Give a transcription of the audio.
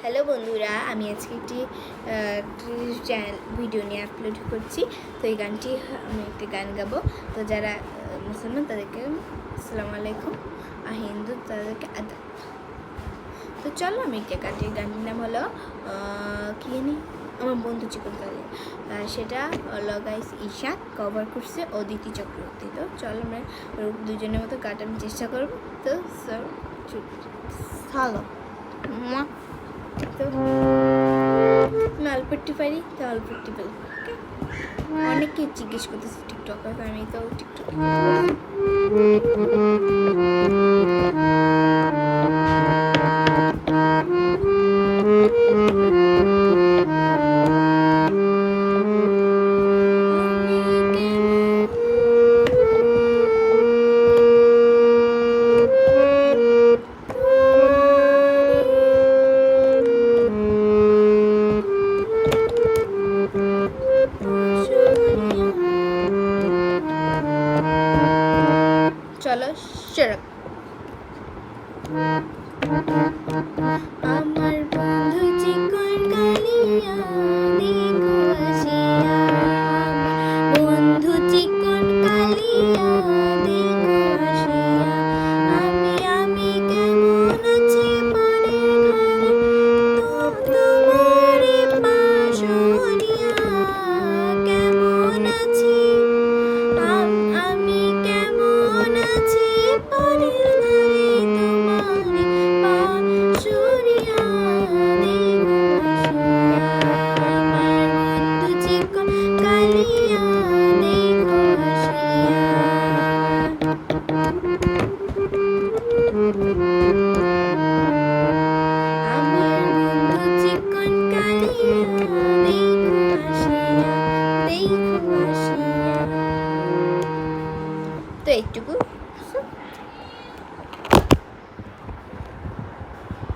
Hello বন্ধুরা, আমি আজকে একটি চ্যানেল ভিডিও নিয়ে আপলোড করছি। তো এই গানটি আমি একটি গান গাবো। তো যারা মুসলমান তাদেরকে আসসালামু আলাইকুম, আর হিন্দু তাদেরকে আদাব। তো চলো আমি একটা গানটির নাম হলো কি জানি, আমার বন্ধু চিকন কালি। সেটা হলো গাইস ঈশা কভার করছে অদিতি চক্রবর্তী। তো চলো আমরা দুজনের মতো গানটা আমি চেষ্টা করবো। তো ভালো তো আমি অল্প একটু পারি, তো অল্প একটু পারি। অনেকে জিজ্ঞেস করতেছে টিকটকার, আমি তো টিকটক চলো শরৎ। আমার বন্ধু চিকন কালিয়া দেখো আসিয়া, বন্ধু চিকন কালিয়া দেখো আসিয়া, আমি কেমন আছি পরের ঘরে তোমারে পাশরিয়া, কেমন আছি আমি কেমন আছি পরের ঘরে তোমারে পাশরিয়া, দেখো আসিয়া, আমার বন্ধু চিকন কালিয়া দেখো আসিয়া। আমার বন্ধু চিকন কালিয়া দেখো আসিয়া, দেখো আসিয়া। তো এইটুকু।